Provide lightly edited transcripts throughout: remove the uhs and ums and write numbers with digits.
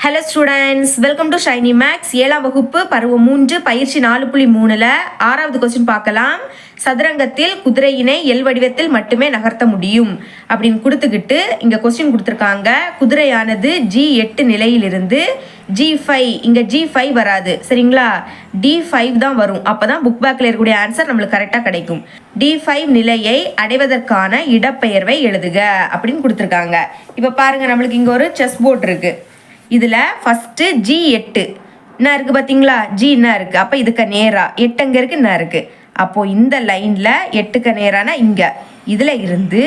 Hello students, welcome to Shiny Max. 7ஆம் வகுப்பு பருவம் 3 பயிற்சி 4.3ல் 6வது கொஸ்டின் பார்க்கலாம். சதுரங்கத்தில் குதிரையினை எல் வடிவத்தில் மட்டுமே நகர்த்த முடியும் அப்படின்னு கொடுத்துக்கிட்டு இங்கே கொஸ்டின் கொடுத்துருக்காங்க. குதிரையானது G8 நிலையிலிருந்து G5, இங்கே G5 வராது சரிங்களா, D5 தான் வரும். அப்போ தான் புக் பேக்கில் இருக்கக்கூடிய ஆன்சர் நம்மளுக்கு கரெக்டாக கிடைக்கும். D5 நிலையை அடைவதற்கான இடப்பெயர்வை எழுதுக அப்படின்னு கொடுத்துருக்காங்க. இப்போ பாருங்கள், நம்மளுக்கு இங்கே ஒரு செஸ் போர்ட் இருக்குது. இதில் ஃபஸ்ட்டு G8 என்ன இருக்குது பார்த்தீங்களா, G என்ன இருக்குது, அப்போ இதுக்கு நேராக 8 அங்கே இருக்குது என்ன இருக்குது. அப்போது இந்த லைனில் 8க்கு நேரானா இங்கே, இதில் இருந்து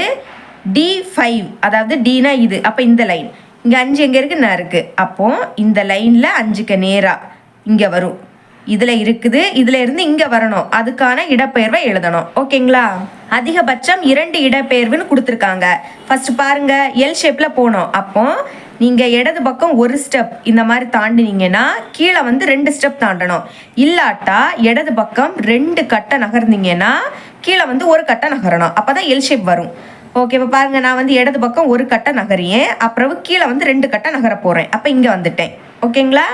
D5, அதாவது Dனா இது, அப்போ இந்த லைன் இங்கே 5 எங்கே இருக்குது என்ன இருக்குது. அப்போது இந்த லைனில் 5க்கு நேராக இங்கே வரும், இதில் இருக்குது, இதில் இருந்து இங்கே வரணும், அதுக்கான இடப்பெயர்வை எழுதணும். ஓகேங்களா. அதிகபட்சம் 2 இடப்பெயர்வுன்னு கொடுத்துருக்காங்க. ஃபஸ்ட்டு பாருங்கள், எல் ஷேப்பில் போனோம். அப்போ நீங்கள் இடது பக்கம் ஒரு ஸ்டெப் இந்த மாதிரி தாண்டினீங்கன்னா கீழே வந்து 2 ஸ்டெப் தாண்டணும். இல்லாட்டா இடது பக்கம் 2 கட்டை நகர்ந்தீங்கன்னா கீழே வந்து ஒரு கட்டை நகரணும். அப்போ தான் எல் ஷேப் வரும். ஓகே, இப்போ பாருங்கள், நான் வந்து இடது பக்கம் ஒரு கட்டை நகரியேன், அப்புறம் கீழே வந்து 2 கட்டை நகர போகிறேன். அப்போ இங்கே வந்துட்டேன். ஓகேங்களா.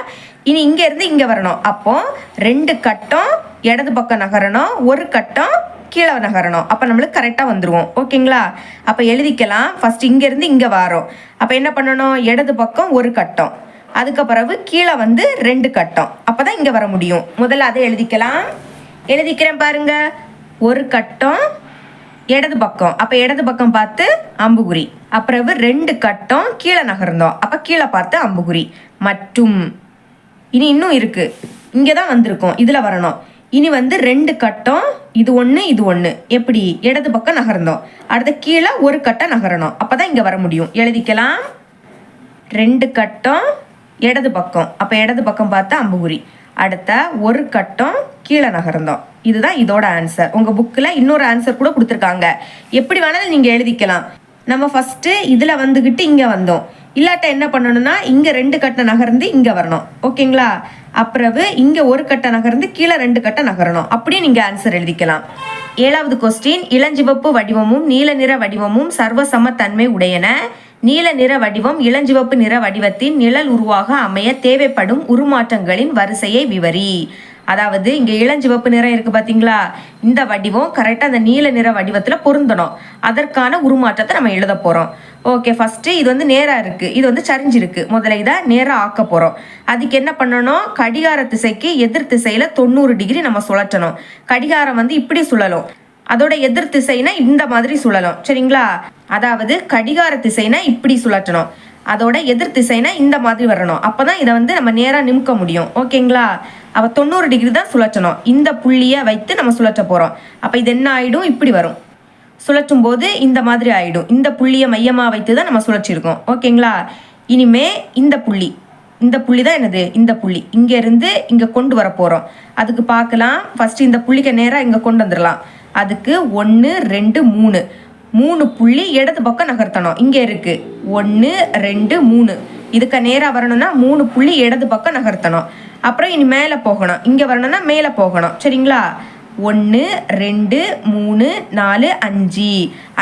இனி இங்கேருந்து இங்கே வரணும். அப்போது 2 கட்டம் இடது பக்கம் நகரணும், ஒரு கட்டம் கீழே நகரணும். அப்போ நம்மளுக்கு கரெக்டாக வந்துடுவோம். ஓகேங்களா. அப்போ எழுதிக்கலாம். ஃபஸ்ட் இங்கேருந்து இங்கே வரோம். அப்போ என்ன பண்ணணும், இடது பக்கம் ஒரு கட்டம், அதுக்கு பிறகு கீழே வந்து 2 கட்டம், அப்போ தான் இங்கே வர முடியும். முதல்ல அதை எழுதிக்கலாம். எழுதிக்கிறேன் பாருங்க, ஒரு கட்டம் இடது பக்கம், அப்போ இடது பக்கம் பார்த்து அம்புகுறி, அப்புறம் 2 கட்டம் கீழே நகர்ந்தோம், அப்போ கீழே பார்த்து அம்புகுறி. மற்றும் இனி இன்னும் இருக்குது, இங்கே தான் வந்திருக்கோம், இதில் வரணும். இனி வந்து 2 கட்டம், இது ஒன்று இது ஒன்று, எப்படி இடது பக்கம் நகர்ந்தோம், அடுத்த கீழே ஒரு கட்டம் நகரணும், அப்போ தான் இங்கே வர முடியும். எழுதிக்கலாம். 2 கட்டம் இடது பக்கம், அப்போ இடது பக்கம் பார்த்தா அம்புகுறி, அடுத்த ஒரு கட்டம் கீழே நகர்ந்தோம். இதுதான் இதோட ஆன்சர். உங்கள் புக்கில் இன்னொரு ஆன்சர் கூட கொடுத்துருக்காங்க. எப்படி வேணாலும் நீங்கள் எழுதிக்கலாம். நம்ம ஃபஸ்ட்டு இதில் வந்துக்கிட்டு இங்கே வந்தோம், இல்லாட்ட என்ன பண்ணணும்னா இங்கே 2 கட்டை நகர்ந்து இங்கே வரணும். ஓகேங்களா. அப்புறவு இங்கே ஒரு கட்டை நகர்ந்து கீழே 2 கட்டை நகரணும். அப்படியே நீங்கள் ஆன்சர் எழுதிக்கலாம். 7வது கொஸ்டின், இளஞ்சிவப்பு வடிவமும் நீல நிற வடிவமும் சர்வசம தன்மை உடையன. நீல நிற வடிவம் இளஞ்சிவப்பு நிற வடிவத்தின் நிழல் உருவாக அமைய தேவைப்படும் உருமாற்றங்களின் வரிசையை விவரி. அதாவது இங்கே இளஞ்சிவப்பு நிறம் இருக்குது பார்த்தீங்களா, இந்த வடிவம் கரெக்டாக அந்த நீல நிற வடிவத்தில் பொருந்தணும். அதற்கான உருமாற்றத்தை நம்ம எழுத போகிறோம். ஓகே, ஃபஸ்ட்டு இது வந்து நேராக இருக்குது, இது வந்து சரிஞ்சிருக்கு. முதல்ல இதை நேராக ஆக்க போகிறோம். அதுக்கு என்ன பண்ணணும், கடிகார திசைக்கு எதிர் திசையில் 90 டிகிரி நம்ம சுழற்றணும். கடிகாரம் வந்து இப்படி சுழலும், அதோட எதிர் திசைனா இந்த மாதிரி சுழலும் சரிங்களா. அதாவது கடிகார திசைனா இப்படி சுழற்றணும், அதோட எதிர் திசைனா இந்த மாதிரி வரணும். அப்போ தான் இதை வந்து நம்ம நேராக நிமிக்க முடியும். ஓகேங்களா. அப்போ 90 டிகிரி தான் சுழற்றணும். இந்த புள்ளியை வைத்து நம்ம சுழற்ற போகிறோம். அப்போ இது என்ன ஆகிடும், இப்படி வரும். சுழற்றும் போது இந்த மாதிரி ஆகிடும். இந்த புள்ளியை மையமாக வைத்து தான் நம்ம சுழற்றிருக்கோம். ஓகேங்களா. இனிமே இந்த புள்ளி தான் என்னது, இந்த புள்ளி இங்கேருந்து இங்கே கொண்டு வர போகிறோம். அதுக்கு பார்க்கலாம். ஃபஸ்ட்டு இந்த புள்ளிக்கு நேராக இங்கே கொண்டு வந்துடலாம். அதுக்கு 1 2 3 புள்ளி இடது பக்கம் நகர்த்தணும். இங்கே இருக்குது 1 2 3, இதுக்கு நேராக வரணும்னா 3 புள்ளி இடது பக்கம் நகர்த்தணும். அப்புறம் இனி மேலே போகணும், இங்கே வரணும்னா மேலே போகணும் சரிங்களா. 1 2 3 4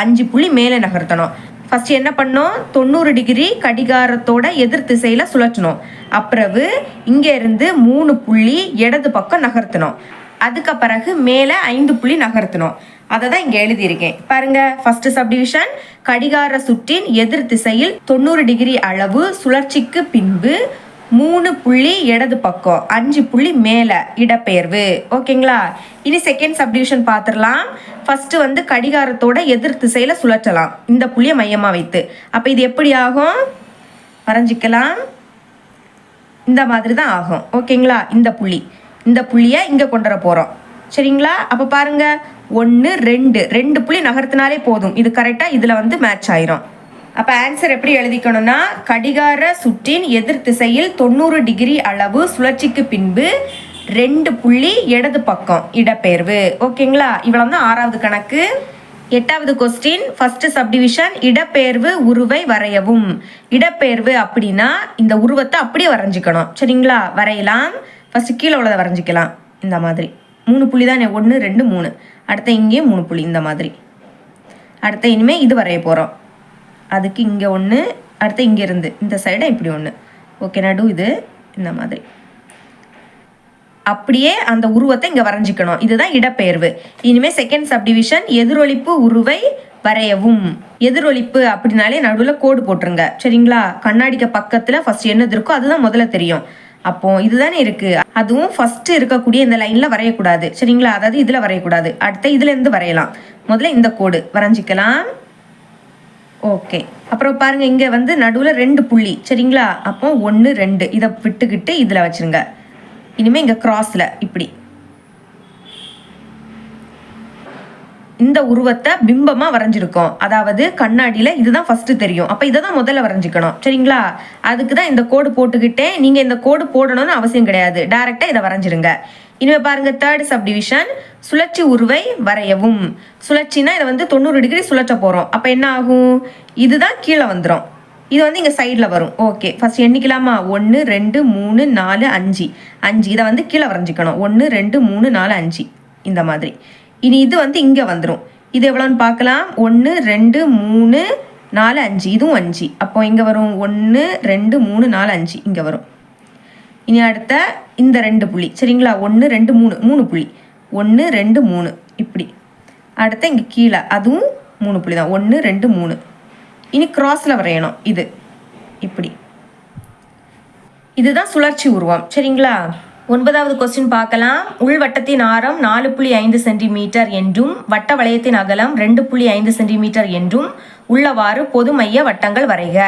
5 புள்ளி மேலே நகர்த்தணும். ஃபஸ்ட்டு என்ன பண்ணோம், 90 டிகிரி கடிகாரத்தோட எதிர் திசையில் சுழற்றணும். அப்புறவு இங்கே இருந்து 3 புள்ளி இடது பக்கம் நகர்த்தணும். அதுக்கு பிறகு மேலே 5 புள்ளி நகர்த்தணும். அதை தான் இங்கே எழுதியிருக்கேன் பாருங்க. ஃபர்ஸ்ட் சப்டிவிஷன், கடிகார சுற்றின் எதிர் திசையில் 90 டிகிரி அளவு சுழற்சிக்கு பின்பு 3 புள்ளி இடது பக்கம் 5 புள்ளி மேலே இடப்பெயர்வு. ஓகேங்களா. இனி செகண்ட் சப்டிவிஷன் பார்த்துடலாம். ஃபர்ஸ்ட் வந்து கடிகாரத்தோட எதிர் திசையில் சுழற்றலாம், இந்த புள்ளியை மையமாக வைத்து. அப்போ இது எப்படி ஆகும், வரைஞ்சிக்கலாம். இந்த மாதிரி தான் ஆகும். ஓகேங்களா. இந்த புள்ளியை இங்கே கொண்டு வர போகிறோம் சரிங்களா. அப்போ பாருங்க, 1 2 புள்ளி நகர்த்தினாலே போதும். இது கரெக்டாக இதில் வந்து மேட்ச் ஆயிரும். அப்போ ஆன்சர் எப்படி எழுதிக்கணும்னா, கடிகார சுற்றின் எதிர் திசையில் 90 டிகிரி அளவு சுழற்சிக்கு பின்பு 2 புள்ளி இடது பக்கம் இடப்பெயர்வு. ஓகேங்களா. இவ்வளோ தான் 6வது கணக்கு. 8வது கொஸ்டின், ஃபர்ஸ்ட் சப்டிவிஷன், இடப்பெயர்வு உருவை வரையவும். இடப்பெயர்வு அப்படின்னா இந்த உருவத்தை அப்படியே வரைஞ்சிக்கணும் சரிங்களா. வரையலாம். ஃபஸ்ட்டு கீழே உள்ளதை வரைஞ்சிக்கலாம். இந்த மாதிரி 3 புள்ளி தான், 1 2 3, அடுத்த இங்கேயும் 3 புள்ளி இந்த மாதிரி. அடுத்த இனிமேல் இது வரைய போகிறோம். அதுக்கு இங்கே 1, அடுத்து இங்கேருந்து இந்த சைடை இப்படி 1. ஓகே, நடு இது இந்த மாதிரி அப்படியே அந்த உருவத்தை இங்கே வரைஞ்சிக்கணும். இதுதான் இடப்பெயர்வு. இனிமேல் செகண்ட் சப்டிவிஷன் எதிரொலிப்பு உருவை வரையவும். எதிரொலிப்பு அப்படின்னாலே நடுவில் கோடு போட்டுருங்க சரிங்களா. கண்ணாடிக்கு பக்கத்தில் ஃபர்ஸ்ட் என்னது இருக்கோ அதுதான் முதல்ல தெரியும். அப்போ இதுதானே இருக்கு, அதுவும் ஃபர்ஸ்ட் இருக்கக்கூடிய இந்த லைன்ல வரையக்கூடாது சரிங்களா. அதாவது இதுல வரையக்கூடாது, அடுத்த இதுல இருந்து வரையலாம். முதல்ல இந்த கோடு வரைஞ்சிக்கலாம். ஓகே, அப்புறம் பாருங்க இங்க வந்து நடுவுல 2 புள்ளி சரிங்களா. அப்போ 1 2 இதை விட்டுக்கிட்டு இதுல வச்சிருங்க. இனிமே இங்க கிராஸ்ல இப்படி இந்த உருவத்தை பிம்பமா வரைஞ்சிருக்கோம். அதாவது கண்ணாடியில இதுதான் ஃபர்ஸ்ட் தெரியும். அப்ப இதை தான் முதல்ல வரைஞ்சிக்கணும் சரிங்களா. அதுக்கு தான் இந்த கோடு போட்டுக்கிட்டேன். நீங்க இந்த கோடு போடணும்னு அவசியம் கிடையாது, டைரக்டா இதை வரைஞ்சிருங்க. இனிமே பாருங்க தேர்ட் சப்டிவிஷன் சுழற்சி உருவை வரையவும். சுழற்சினா இதை வந்து 90 டிகிரி சுழற்ற போறோம். அப்ப என்ன ஆகும், இதுதான் கீழே வந்துடும், இது வந்து இங்க சைட்ல வரும். Okay, first எண்ணிக்கலாமா. 1 2 3 4 5 5 இதை வந்து கீழே வரைஞ்சிக்கணும். 1 2 3 4 5 இந்த மாதிரி. இனி இது வந்து இங்க வந்துடும். இது எவ்வளோன்னு பார்க்கலாம். 1 2 3 4 5 இதுவும் 5. அப்போ இங்க வரும் 1 2 3 4 5 இங்க வரும். இனி அடுத்த இந்த 2 புள்ளி சரிங்களா. 1 2 3 3 புள்ளி 1 2 3 இப்படி. அடுத்த இங்க கீழே அதுவும் 3 புள்ளி தான். 1 2 3. இனி கிராஸ்ல வரையணும். இது இப்படி. இதுதான் சுழற்சி உருவம் சரிங்களா. 9வது கொஸ்டின் பார்க்கலாம். உள்வட்டத்தின் ஆரம் 4.5 சென்டிமீட்டர் என்றும் வட்ட வளையத்தின் அகலம் 2.5 சென்டிமீட்டர் என்றும் உள்ளவாறு பொது மைய வட்டங்கள் வரைக.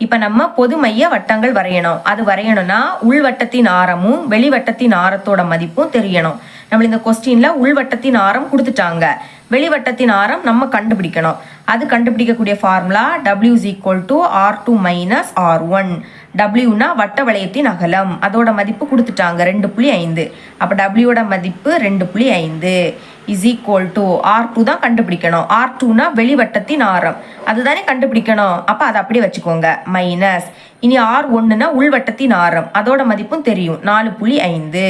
இப்போ நம்ம பொது மைய வட்டங்கள் வரையணும். அது வரையணும்னா உள்வட்டத்தின் ஆரமும் வெளிவட்டத்தின் ஆரத்தோட மதிப்பும் தெரியணும். நம்ம இந்த கொஸ்டின்ல உள்வட்டத்தின் ஆரம் கொடுத்துட்டாங்க, வெளிவட்டத்தின் ஆரம் நம்ம கண்டுபிடிக்கணும். அது கண்டுபிடிக்கக்கூடிய ஃபார்முலா W = R2 - R1. Wனா வட்ட வளையத்தின் அகலம், அதோட மதிப்பு கொடுத்துட்டாங்க 2.5. அப்போ Wயோட மதிப்பு 2.5 = R2 தான் கண்டுபிடிக்கணும். R2னா வெளிவட்டத்தின் ஆரம், அதுதானே கண்டுபிடிக்கணும். அப்போ அதை அப்படியே வச்சுக்கோங்க மைனஸ். இனி R1னா உள்வட்டத்தின் ஆரம், அதோட மதிப்பும் தெரியும் 4.5.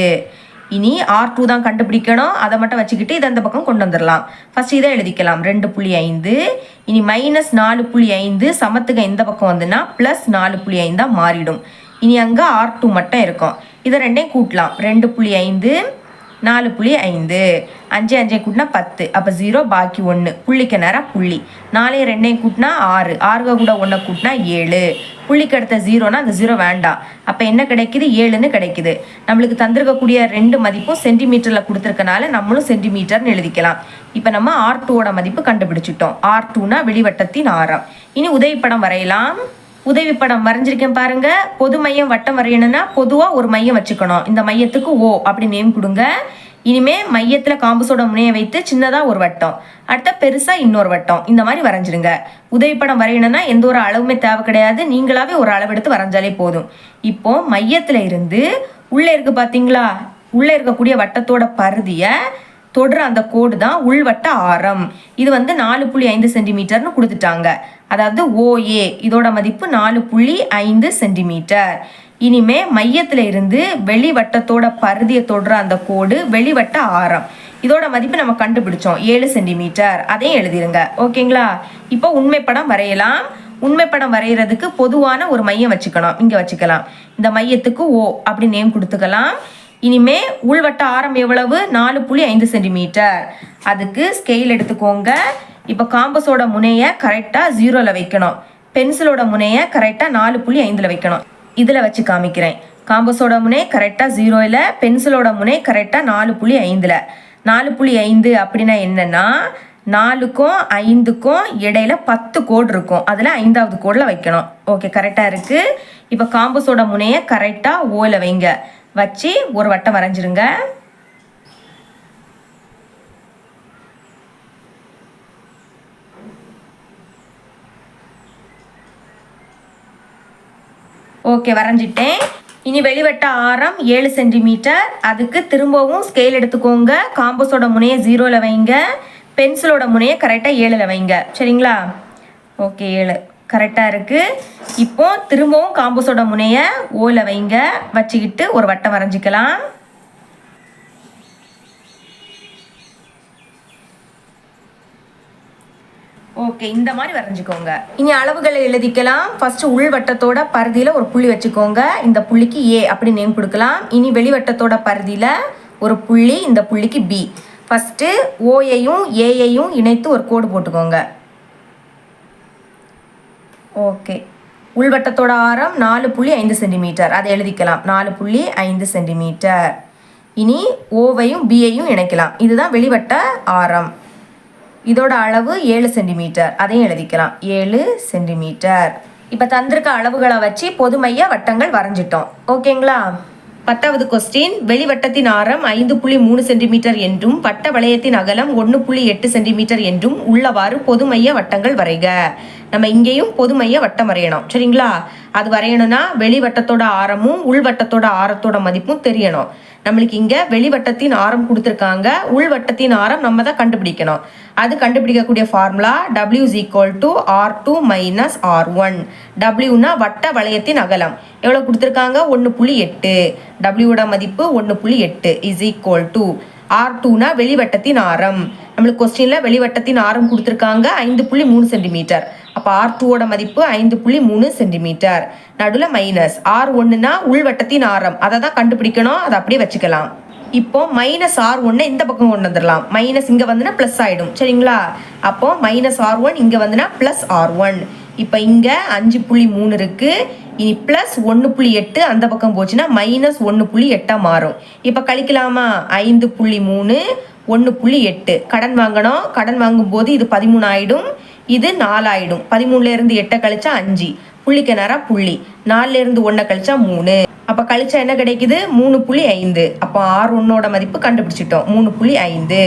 இனி R2 தான் கண்டுபிடிக்கணும், அதை மட்டும் வச்சுக்கிட்டு இதை அந்த பக்கம் கொண்டு வந்துடலாம். ஃபர்ஸ்ட் இதை எழுதிக்கலாம் 2.5. இனி -4.5 சமத்துக்கு இந்த பக்கம் வந்துன்னா +4.5 தான் மாறிடும். இனி அங்கே R2 மட்டும் இருக்கும். இதை ரெண்டையும் கூட்டலாம். 2.5 4.5 5 5 கூட்டினா 10. அப்போ 0 பாக்கி 1 புள்ளிக்கு நேரம் புள்ளி. 4 2 கூட்டினா 6 6 கூட 1 கூட்டினா 7. புள்ளிக்கு அடுத்த 0னா அந்த 0 வேண்டாம். அப்போ என்ன கிடைக்குது, 7ன்னு கிடைக்குது. நம்மளுக்கு தந்திருக்கக்கூடிய 2 மதிப்பும் சென்டிமீட்டரில் கொடுத்துருக்கனால நம்மளும் சென்டிமீட்டர்னு எழுதிக்கலாம். இப்போ நம்ம R2ஓட மதிப்பு கண்டுபிடிச்சிட்டோம். R2னா வெளிவட்டத்தின் ஆரம். இனி உதவிப்படம் வரையலாம். உதவிப்படம் வரைஞ்சிருக்கேன் பாருங்க. பொது மையம் வட்டம் வரையணும்னா பொதுவாக ஒரு மையம் வச்சுக்கணும். இந்த மையத்துக்கு O அப்படி நேம் கொடுங்க. இனிமே மையத்தில் காம்பஸோட முனையை வைத்து சின்னதாக ஒரு வட்டம், அடுத்த பெருசாக இன்னொரு வட்டம், இந்த மாதிரி வரைஞ்சிருங்க. உதவிப்படம் வரையணும்னா எந்த ஒரு அளவுமே தேவை கிடையாது, நீங்களாவே ஒரு அளவு எடுத்து வரைஞ்சாலே போதும். இப்போ மையத்தில் இருந்து உள்ளே இருக்கு பார்த்தீங்களா, உள்ளே இருக்கக்கூடிய வட்டத்தோட பரிதியை தொடுற அந்த கோடு தான் உள்வட்ட ஆரம். இது வந்து 4.5 சென்டிமீட்டர்னு கொடுத்துட்டாங்க. அதாவது OA இதோட மதிப்பு 4.5 சென்டிமீட்டர். இனிமே மையத்துல இருந்து வெளிவட்டத்தோட பரிதியை தொடுற அந்த கோடு வெளிவட்ட ஆரம். இதோட மதிப்பு நம்ம கண்டுபிடிச்சோம் 7 சென்டிமீட்டர். அதையும் எழுதிருங்க ஓகேங்களா. இப்போ உண்மைப்படம் வரையலாம். உண்மைப்படம் வரைகிறதுக்கு பொதுவான ஒரு மையம் வச்சுக்கணும். இங்க வச்சுக்கலாம். இந்த மையத்துக்கு O அப்படி நேம் கொடுத்துக்கலாம். இனிமே உள்வட்ட ஆரம் எவ்வளவு, 4.5 சென்டிமீட்டர். அதுக்கு ஸ்கேல் எடுத்துக்கோங்க. இப்போ காம்பஸோட முனையை கரெக்டாக 0ல் வைக்கணும், பென்சிலோட முனையை கரெக்டாக 4.5ல் வைக்கணும். இதில் வச்சு காமிக்கிறேன். காம்பஸோட முனை கரெக்டாக 0ல், பென்சிலோட முனை கரெக்டாக 4.5ல். 4.5 அப்படின்னா என்னன்னா 4க்கும் 5க்கும் இடையில 10 கோடு இருக்கும், அதில் 5வது கோடில் வைக்கணும். ஓகே, கரெக்டாக இருக்குது. இப்போ காம்பஸோட முனையை கரெக்டாக ஓவில் வைங்க. வச்சு ஒரு வட்டம் வரைஞ்சிருங்க. ஓகே, வரைஞ்சிட்டேன். இனி வெளிவட்ட ஆரம் 7 சென்டிமீட்டர். அதுக்கு திரும்பவும் ஸ்கேல் எடுத்துக்கோங்க. காம்பஸோட முனையை 0ல் வைங்க, பென்சிலோட முனையை கரெக்டாக 7ல் வைங்க சரிங்களா. ஓகே, 7 கரெக்டாக இருக்குது. இப்போ திரும்பவும் காம்பஸோட முனையை ஓவில் வைங்க. வச்சுக்கிட்டு ஒரு வட்டம் வரைஞ்சிக்கலாம். ஓகே, இந்த மாதிரி வரைஞ்சிக்கோங்க. இனி அளவுகளை எழுதிக்கலாம். ஃபர்ஸ்ட் உள்வட்டத்தோட பரிதியில் ஒரு புள்ளி வச்சுக்கோங்க. இந்த புள்ளிக்கு ஏ அப்படி நேம் கொடுக்கலாம். இனி வெளிவட்டத்தோட பரிதியில் ஒரு புள்ளி, இந்த புள்ளிக்கு பி. ஃபஸ்ட்டு ஓயையும் ஏயையும் இணைத்து ஒரு கோடு போட்டுக்கோங்க. ஓகே, உள்வட்டத்தோட ஆரம் 4.5 சென்டிமீட்டர், அதை எழுதிக்கலாம். 4.5 சென்டிமீட்டர். இனி ஓவையும் பியையும் இணைக்கலாம். இதுதான் வெளிவட்ட ஆரம். இதோட அளவு 7 சென்டிமீட்டர், அதையும் எழுதிக்கலாம். 7 சென்டிமீட்டர். இப்போ தந்திருக்க அளவுகளை வச்சு பொதுமைய வட்டங்கள் வரைஞ்சிட்டோம். ஓகேங்களா? 10வது கொஸ்டின். வெளிவட்டத்தின் ஆரம் 5.3 சென்டிமீட்டர் என்றும் வட்ட வளையத்தின் அகலம் 1.8 சென்டிமீட்டர் என்றும் உள்ளவாறு பொதுமைய வட்டங்கள் வரைக. நம்ம இங்கேயும் பொதுமைய வட்டம் வரையணும். சரிங்களா? அது வரையணும்னா வெளிவட்டத்தோட ஆரமும் உள்வட்டத்தோட ஆரத்தோட மதிப்பும் தெரியணும். நம்மளுக்கு இங்கே வெளிவட்டத்தின் ஆரம் கொடுத்துருக்காங்க, உள்வட்டத்தின் ஆரம் நம்ம தான் கண்டுபிடிக்கணும். அது கண்டுபிடிக்கக்கூடிய ஃபார்முலா W = R2 - R1. Wனா வட்ட வளையத்தின் அகலம் எவ்வளோ கொடுத்துருக்காங்க? 1.8. Wட மதிப்பு 1.8 = R2னா வெளிவட்டத்தின் ஆரம். நம்மளுக்கு கொஸ்டினில் வெளிவட்டத்தின் ஆரம் கொடுத்துருக்காங்க 5.3 சென்டிமீட்டர். அப்போ R2வோட மதிப்பு 5.3 சென்டிமீட்டர். நடுவில் மைனஸ். R1னா உள்வட்டத்தின் ஆரம், அதை தான் கண்டுபிடிக்கணும். அதை அப்படியே வச்சுக்கலாம். இப்போ -R1 இந்த பக்கம் கொண்டு வந்துடலாம். மைனஸ் இங்கே வந்துன்னா ப்ளஸ் ஆகிடும். சரிங்களா? அப்போ -R1 இங்கே வந்துன்னா +R1. இப்போ இங்கே 5.3 இருக்குது. இனி +1.8 அந்த பக்கம் போச்சுன்னா -1.8 மாறும். இப்போ கழிக்கலாமா? 5.3 1.8. கடன் வாங்கணும். கடன் வாங்கும்போது இது 13 ஆகிடும், இது 4 ஆகிடும். 13லேருந்து 8 கழிச்சா 5, புள்ளிக்கு நேரம் புள்ளி. 4லேருந்து 1 கழிச்சா 3. அப்போ கழிச்சா என்ன கிடைக்குது? 3.5. அப்போ R1ஓட மதிப்பு கண்டுபிடிச்சிட்டோம், 3.5.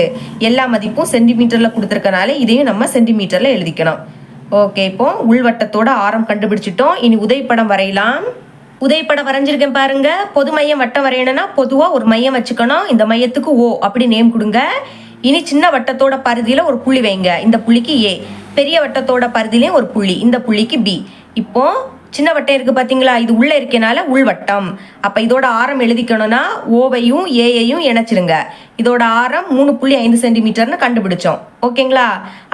எல்லா மதிப்பும் சென்டிமீட்டரில் கொடுத்துருக்கனால இதையும் நம்ம சென்டிமீட்டரில் எழுதிக்கணும். ஓகே, இப்போ உள்வட்டத்தோட ஆரம் கண்டுபிடிச்சிட்டோம். இனி உதவிப்படம் வரையலாம். உதவிப்படம் வரைஞ்சிருக்கேன் பாருங்க. பொது மையம் வட்டம் வரையணும்னா பொதுவாக ஒரு மையம் வச்சுக்கணும். இந்த மையத்துக்கு ஓ அப்படி நேம் கொடுங்க. இனி சின்ன வட்டத்தோட பரிதியில் ஒரு புள்ளி வைங்க. இந்த புள்ளிக்கு ஏ. பெரிய வட்டத்தோட பரிதிலையும் ஒரு புள்ளி, இந்த புள்ளிக்கு பி. இப்போ சின்ன வட்டம் இருக்குது பார்த்தீங்களா? இது உள்ளே இருக்கனால உள்வட்டம். அப்போ இதோட ஆரம் எழுதிக்கணும்னா ஓவையும் ஏயையும் இணைச்சிருங்க. இதோட ஆரம் 3.5 சென்டிமீட்டர்னு கண்டுபிடிச்சோம். ஓகேங்களா?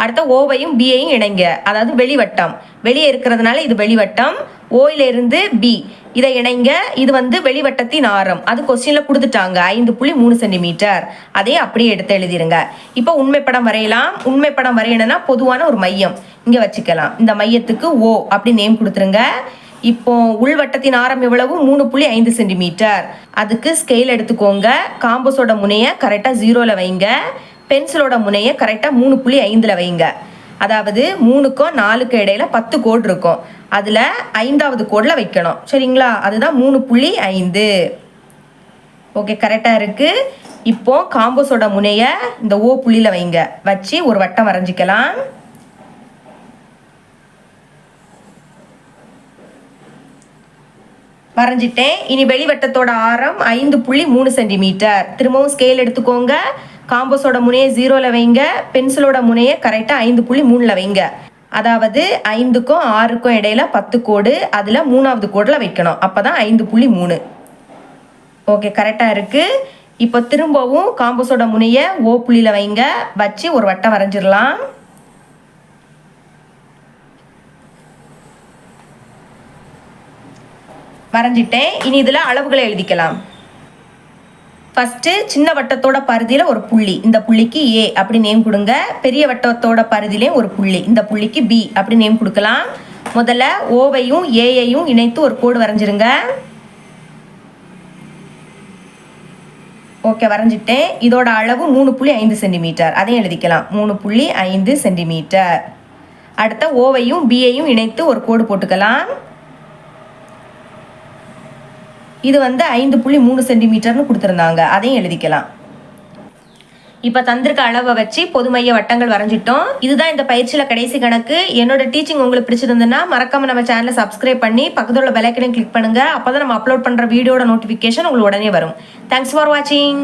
அடுத்த ஓவையும் பியையும் இணைங்க. அதாவது வெளிவட்டம். வெளியே இருக்கிறதுனால இது வெளிவட்டம். ஓயிலிருந்து பி இதை இணைங்க. இது வந்து வெளிவட்டத்தின் ஆரம். அது கொஸ்டினில் கொடுத்துட்டாங்க 5.3 சென்டிமீட்டர். அதே அப்படியே எடுத்து எழுதிருங்க. இப்போ உண்மைப்படம் வரையலாம். உண்மைப்படம் வரையணும்னா பொதுவான ஒரு மையம் இங்கே வச்சுக்கலாம். இந்த மையத்துக்கு ஓ அப்படி நேம் கொடுத்துருங்க. இப்போ உள்வட்டத்தின் ஆரம் எவ்வளவு? 3.5 சென்டிமீட்டர். அதுக்கு ஸ்கேல் எடுத்துக்கோங்க. காம்பஸோட முனையை கரெக்டாக 0ல் வைங்க. பென்சிலோட முனையை கரெக்டாக 3.5ல் வைங்க. அதாவது 3க்கும் 4க்கும் இடையில 10 கோடு இருக்கும். அதில் 5வது கோடில் வைக்கணும். சரிங்களா? அதுதான் 3.5. ஓகே, கரெக்டாக இருக்குது. இப்போ காம்பஸோட முனையை இந்த ஓ புள்ளியில் வைங்க. வச்சு ஒரு வட்டம் வரைஞ்சிக்கலாம். வரைஞ்சிட்டேன். இனி வெளிவட்டத்தோட ஆரம் 5.3 சென்டிமீட்டர். திரும்பவும் ஸ்கேல் எடுத்துக்கோங்க. காம்பஸோட முனையை 0ல் வைங்க. பென்சிலோட முனையை கரெக்டாக 5.3ல் வைங்க. அதாவது 5க்கும் 6க்கும் இடையில 10 கோடு, அதில் 3வது கோடில் வைக்கணும். அப்போ தான் 5.3. ஓகே, கரெக்டாக இருக்குது. இப்போ திரும்பவும் காம்பஸோட முனையை ஓ புள்ளியில் வைங்க. வச்சு ஒரு வட்டம் வரைஞ்சிடலாம். வரைஞ்சிட்டேன். இனி இதில் அளவுகளை எழுதிக்கலாம். ஃபஸ்ட்டு சின்ன வட்டத்தோட பரிதியில் ஒரு புள்ளி, இந்த புள்ளிக்கு ஏ அப்படி நேம் கொடுங்க. பெரிய வட்டத்தோட பரிதிலையும் ஒரு புள்ளி, இந்த புள்ளிக்கு பி அப்படி நேம் கொடுக்கலாம். முதல்ல ஓவையும் ஏயையும் இணைத்து ஒரு கோடு வரைஞ்சிருங்க. ஓகே, வரைஞ்சிட்டேன். இதோட அளவு 3.5 சென்டிமீட்டர். அதையும் எழுதிக்கலாம், 3.5 சென்டிமீட்டர். அடுத்த ஓவையும் பியையும் இணைத்து ஒரு கோடு போட்டுக்கலாம். இது வந்து 5.3 சென்டிமீட்டர்னு கொடுத்துருந்தாங்க, அதையும் எழுதிக்கலாம். இப்போ தந்திருக்க அளவை வச்சு பொதுமைய வட்டங்கள் வரைஞ்சிட்டோம். இதுதான் இந்த பயிற்சியில் கடைசி கணக்கு. என்னோட டீச்சிங் உங்களுக்கு பிடிச்சிருந்ததுன்னா மறக்காம நம்ம சேனலை சப்ஸ்கிரைப் பண்ணி பக்கத்தில் உள்ள பெல் ஐக்கனை கிளிக் பண்ணுங்க. அப்போ தான் நம்ம அப்லோட் பண்ணுற வீடியோட நோட்டிஃபிகேஷன் உங்களுக்கு உடனே வரும். தேங்க்ஸ் ஃபார் வாட்சிங்.